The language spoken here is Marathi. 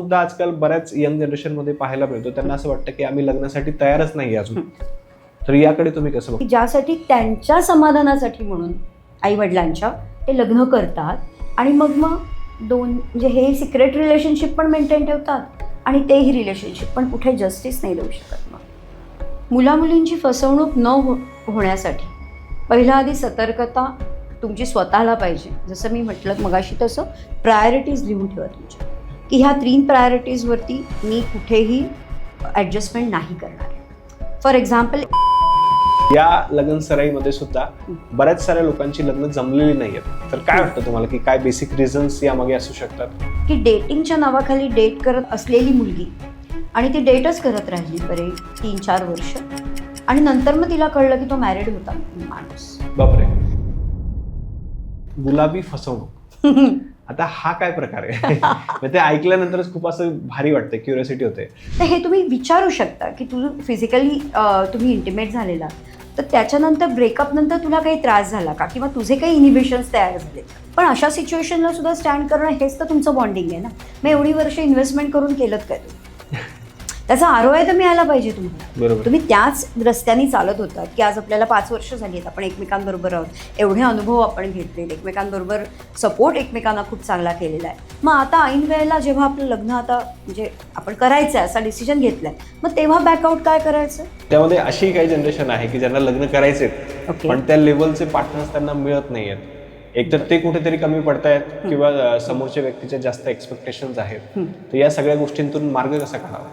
सुद्धा आजकाल बऱ्याच यंग जनरेशनमध्ये पाहायला मिळतो. त्यांना असं वाटतं की आम्ही लग्नासाठी तयारच नाही अजून. तर याकडे तुम्ही कसं बघता? ज्यासाठी त्यांच्या समाधानासाठी म्हणून आई वडिलांच्या ते लग्न करतात आणि मग म्हणजे हे सिक्रेट रिलेशनशिप पण मेंटेन ठेवतात आणि तेही रिलेशनशिप पण कुठे जस्टिस नाही देऊ शकत. मग मुलामुलींची फसवणूक न होण्यासाठी पहिला आधी सतर्कता तुमची स्वतःला पाहिजे. जसं मी म्हटलं मगाशी तसं प्रायोरिटीज लिहून ठेवा तुमच्या, की ह्या 3 प्रायोरिटीजवरती मी कुठेही ॲडजस्टमेंट नाही करणार. फॉर एक्झाम्पल, या लग्न सराईमध्ये सुद्धा बऱ्याच साऱ्या लोकांची लग्न जमलेली नाहीयेत. तर काय वाटतं तुम्हाला की काय बेसिक रिझन्स यामागे असू शकतात? की डेटिंगच्या नावाखाली डेट करत असलेली मुलगी आणि ती डेटच करत राहिली बरे 3-4 वर्ष आणि नंतर मग तिला कळलं की तो मॅरिड होता माणूस. बापरे, गुलाबी फसवणूक. आता हा काय प्रकार आहे? ते ऐकल्यानंतरच खूप असं भारी वाटतं, क्युरियोसिटी होते. तर हे तुम्ही विचारू शकता की तू फिजिकली तुम्ही इंटिमेट झालेला, तर त्याच्यानंतर ब्रेकअप नंतर तुला काही त्रास झाला का किंवा तुझे काही इनिबिशन्स तयार झाले. पण अशा सिच्युएशनला सुद्धा स्टँड करणं हेच तर तुमचं बॉन्डिंग आहे ना. मग एवढी वर्ष इन्व्हेस्टमेंट करून केलं काय? त्याचा ROI तर मिळाला पाहिजे तुम्हाला. बरोबर. तुम्ही त्याच रस्त्याने चालत होतात की आज आपल्याला 5 वर्ष झाली आहेत, आपण एकमेकांबरोबर आहोत, एवढे अनुभव आपण घेतलेले, एकमेकांबरोबर सपोर्ट एकमेकांना खूप चांगला केलेला आहे. मग आता ऐन वेळेला जेव्हा आपलं लग्न आता म्हणजे आपण करायचं आहे असा डिसिजन घेतलाय, मग तेव्हा बॅकआउट काय करायचं? त्यामध्ये अशी काही जनरेशन आहे की ज्यांना लग्न करायचे Okay. पण त्या लेवलचे पार्टनर्स त्यांना मिळत नाहीयेत. एकतर ते कुठेतरी कमी पडतायत किंवा समोरच्या व्यक्तीच्या जास्त एक्सपेक्टेशन्स आहेत. तर या सगळ्या गोष्टींतून मार्ग कसा काढावा?